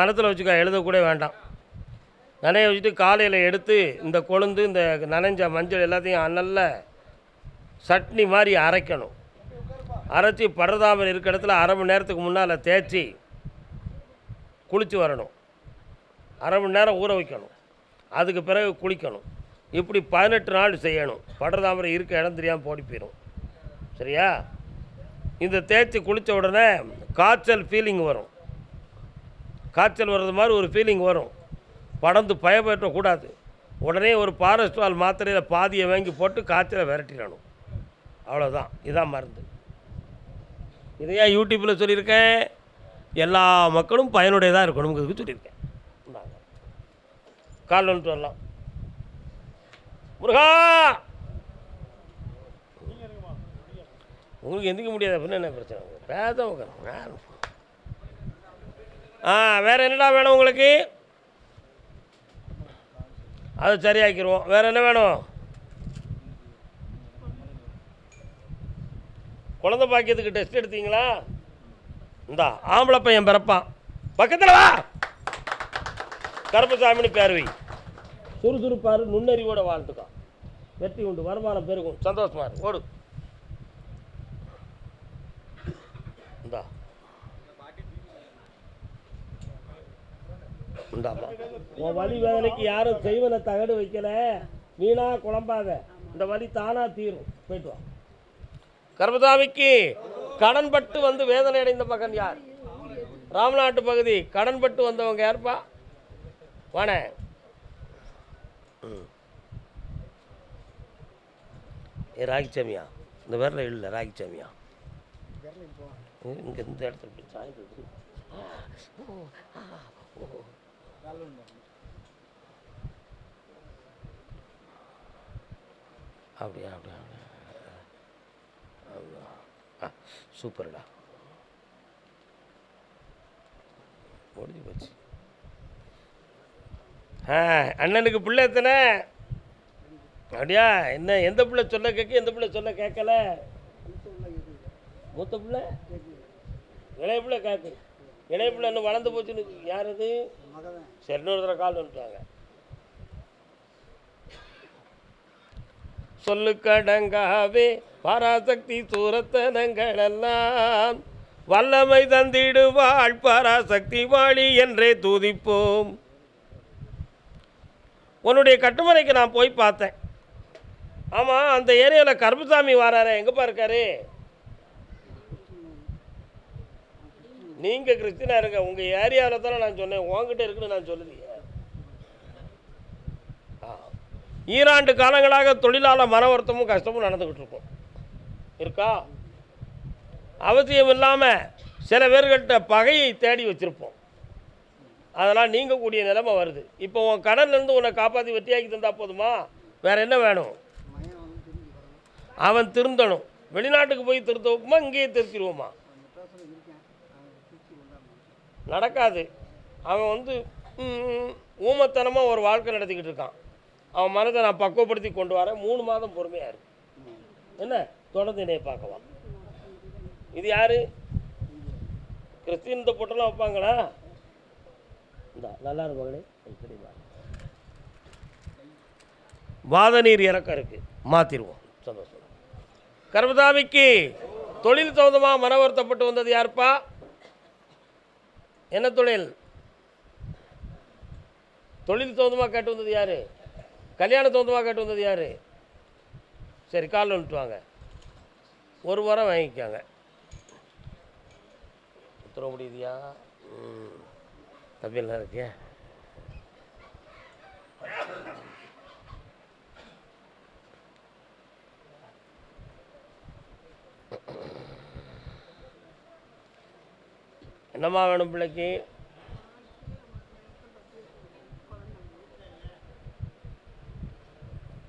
மனத்தில் வச்சுக்க, எழுதக்கூட வேண்டாம். நனைய வச்சுட்டு காலையில் எடுத்து இந்த கொழுந்து இந்த நனைஞ்ச மஞ்சள் எல்லாத்தையும் நல்லா சட்னி மாதிரி அரைக்கணும். அரைச்சி படுறதாமல் இருக்கிற இடத்துல அரை மணி நேரத்துக்கு முன்னால் தேய்ச்சி குளித்து வரணும். அரை மணி நேரம் ஊற வைக்கணும். அதுக்கு பிறகு குளிக்கணும். இப்படி 18 நாள் செய்யணும். படுறதாமரை இருக்க இடம் தெரியாமல் போடி போயிடும். சரியா? இந்த தேய்ச்சி குளித்த உடனே காய்ச்சல் ஃபீலிங் வரும். காய்ச்சல் வர்றது மாதிரி ஒரு ஃபீலிங் வரும். படந்து பயப்படக்கூடாது. உடனே ஒரு பாரஸ்டால் மாத்திரையில் பாதியை வாங்கி போட்டு காய்ச்சலை விரட்டிடணும். அவ்வளோதான். இதான் மருந்து. இதையா யூடியூப்பில் சொல்லியிருக்கேன். எல்லா மக்களும் பயனுடையதாக இருக்கணுங்கிறதுக்கு சொல்லியிருக்கேன். கால் வந்துட்டு வரலாம். முருகா, உங்களுக்கு எந்திக்க முடியாது அப்படின்னு என்ன பிரச்சனை? பேச வேறு என்னடா வேணும் உங்களுக்கு? அது சரியாக்கிடுவோம். வேறு என்ன வேணும்? குழந்தை பாக்கியத்துக்கு டெஸ்ட் எடுத்தீங்களா? இந்தா ஆம்பளை பையன் பிறப்பான். பக்கத்தில் வா. கருப்பசாமின்னு பேர் வை. சுறுசுறுப்பாரு, நுண்ணறிவோட வாழ்த்துக்கான். வெற்றி உண்டு, வருமானம் பெருகும், சந்தோஷமா இருக்கு. ஓடு. இந்தா இந்தாம்மா. உன் வலி வேதனைக்கு யாரும் செய்வனை தகடு வைக்கல. வீணா குழம்பாத. இந்த வலி தானா தீரும். போயிட்டு வா. கர்மசாமிக்கு கடன்பட்டு வந்து வேதனை அடைந்த மகன் யார்? ராமநாட்டு பகுதி கடன்பட்டு வந்தவங்க யாருப்பா? வாண. ராகிச்சாமியா? இந்த வேரில் இல்லை. ராகிச்சாமியா இங்கே இந்த இடத்துல சாய்ந்தது. அப்படியா? அப்படியா? சூப்பர்டா. முடிஞ்சு போச்சு. அண்ணனுக்கு பிள்ளை எத்தனை? அப்படியா? என்ன எந்த பிள்ளை சொல்ல கேட்க, எந்த பிள்ளை சொல்ல கேட்கல? மூத்த பிள்ளை, இளைய பிள்ளை கேட்கு. இளைய பிள்ளை இன்னும் வளர்ந்து போச்சுன்னு. யார் அது? சரி, இன்னொரு தடவை கால் வந்துட்டாங்க. சொல்லுக்கடங்காவே பராசக்தி சூரத்தனங்களெல்லாம் வல்லமை தந்திடுவாள் பராசக்தி வாழி என்றே தூதிப்போம். உன்னுடைய கட்டுமனைக்கு நான் போய் பார்த்தேன். ஆமாம், அந்த ஏரியாவில் கருப்பசாமி வாராரு. எங்கப்பா இருக்காரு? நீங்கள் கிறிஸ்டினா இருங்க. உங்கள் ஏரியாவில் தானே நான் சொன்னேன். உங்ககிட்ட இருக்குன்னு நான் சொல்லலையே. ஈராண்டு காலங்களாக தொழிலாளர் மன வருத்தமும் கஷ்டமும் நடந்துக்கிட்டு இருக்கும். இருக்கா? அவசியம் இல்லாமல் சில பேர்கிட்ட பகையை தேடி வச்சுருப்போம். அதெல்லாம் நீங்கக்கூடிய நிலைமை வருது. இப்போ உன் கடன்லேருந்து உன்னை காப்பாற்றி வெற்றியாக்கி தந்தால் போதுமா? வேறு என்ன வேணும்? அவன் திருந்தணும். வெளிநாட்டுக்கு போய் திருத்த வைப்போமா, இங்கேயே திருத்திடுவோமா? நடக்காது. அவன் வந்து ஊமத்தனமாக ஒரு வாழ்க்கை நடத்திக்கிட்டு இருக்கான். அவன் மனதை நான் பக்குவப்படுத்தி கொண்டு வரேன். 3 மாதம் பொறுமையாக இருக்கு. என்ன தொடர்ந்து என்னையை பார்க்கலாம். இது யார்? கிறிஸ்டின் இந்த பொட்டெல்லாம் வைப்பாங்களா? இந்தா நல்லா இருப்பாங்களே. வாத நீர் இறக்கம் இருக்குது, மாற்றிடுவோம். சந்தோஷம். கர்மசாமிக்கு தொழில் சம்பந்தமாக மன வருத்தப்பட்டு வந்தது யாருப்பா? என்ன தொழில்? தொழில் சம்பந்தமாக கேட்டு வந்தது யார்? கல்யாண சம்பந்தமாக கேட்டு வந்தது யார்? சரி, கால் வந்துட்டு வாங்க. 1 வாரம் வாங்கிக்காங்க. உத்தர முடியுதியா? தம்பி எல்லாம் இருக்கே. என்னம்மா வேணும் பிள்ளைக்கு?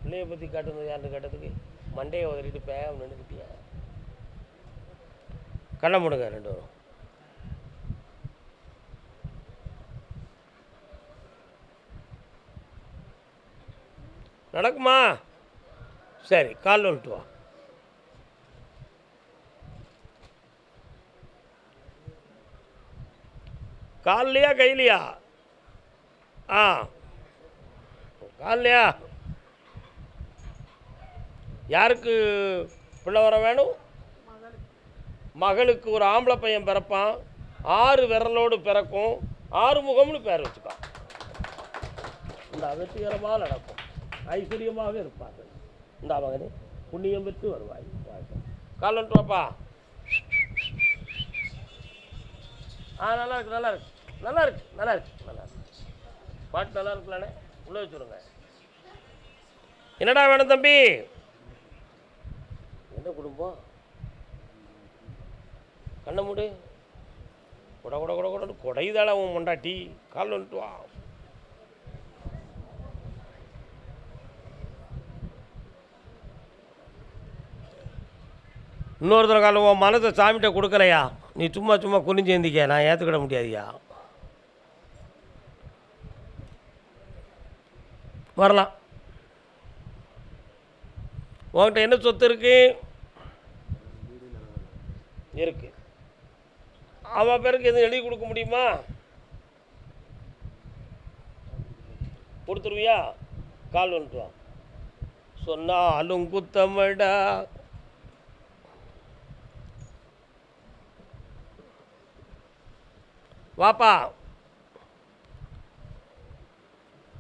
பிள்ளைய பற்றி காட்டுனது யாருன்னு கேட்டதுக்கு மண்டையை உதறிட்டு பேகம் நின்றுக்கிட்டியா? கண்ணை மூடுங்க 2 வரும். நடக்குமா? சரி, கால் வந்துட்டு வா. கால்லையா கையிலையா? ஆ, கால்லையா? யாருக்கு பிள்ளை வர வேணும்? மகளுக்கு ஒரு ஆம்பளை பையன் பிறப்பான், 6 விரலோடு பிறக்கும், 6 முகம்னு பேர் வச்சுக்கான். இந்த வெற்றிகரமாக நடக்கும், ஐஸ்வர்யமாக இருப்பார்கள். இந்த மகனே புண்ணியம் பெற்று வருவாய். காலன்ட்டு வாப்பா. நல்லா இருக்கு, நல்லா இருக்கு, நல்லா இருக்கு, நல்லா இருக்கு, நல்லா இருக்கு. பாட்டு நல்லா இருக்குல்லானே, உள்ளே வச்சுருங்க. என்னடா வேணும் தம்பி? என்ன குடும்பம்? கண்ணை மூடு. கொட கொட கொட கொட கொடைதாள உன் மொண்டாட்டி. கால் வந்துட்டு வா. இன்னொருத்தர காலம் உன் மனத்தை சாமிகிட்ட கொடுக்கலையா, நீ சும்மா சும்மா குனிஞ்சு ஏந்திக்க, நான் ஏற்றுக்கிட முடியாதுயா. வரலாம். உன்கிட்ட என்ன சொத்து இருக்கு? இருக்கு. அவன் பேருக்கு எதுவும் எழுதி கொடுக்க முடியுமா? கொடுத்துருவியா? கால் வந்துட்டு வா. சொன்னாலும் குத்தமடா. வாப்பா.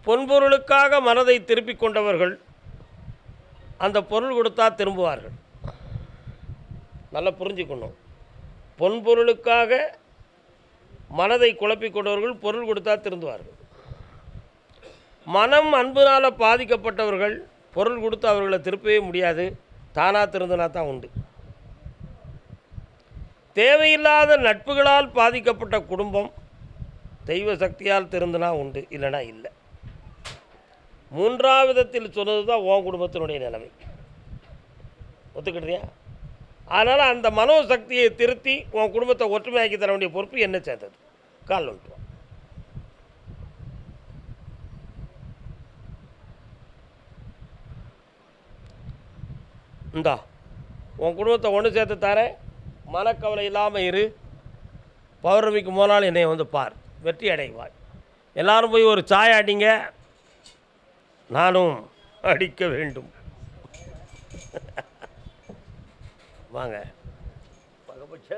பொன்பொருளுக்காக மனதை திருப்பிக் கொண்டவர்கள் அந்த பொருள் கொடுத்தா திரும்புவார்கள். நல்லா புரிஞ்சுக்கணும். பொன்பொருளுக்காக மனதை குழப்பிக் கொண்டவர்கள் பொருள் கொடுத்தா திருந்துவார்கள். மனம் அன்புனால் பாதிக்கப்பட்டவர்கள் பொருள் கொடுத்து அவர்களை திருப்பவே முடியாது, தானாக திருந்தினா தான் உண்டு. தேவையில்லாத நட்புகளால் பாதிக்கப்பட்ட குடும்பம் தெய்வ சக்தியால் திருந்தினா உண்டு, இல்லைனா இல்லை. 3ஆம் விதத்தில் சொன்னது தான் உன் குடும்பத்தினுடைய நிலைமை. ஒத்துக்கிட்டியா? அதனால் அந்த மனோசக்தியை திருத்தி உன் குடும்பத்தை ஒற்றுமையாக்கி தர வேண்டிய பொறுப்பு என்ன சேர்ந்தது. கால் வந்துட்டு. இந்தா உன் குடும்பத்தை ஒன்று சேர்த்து தரேன், மனக்கவலை இல்லாமல் இரு. பௌர்ணமிக்கு போனால் என்னை வந்து பார், வெற்றி அடைவாய். எல்லோரும் போய் ஒரு சாய் அடிங்க, நானும் அடிக்க வேண்டும். வாங்க. பகபட்ச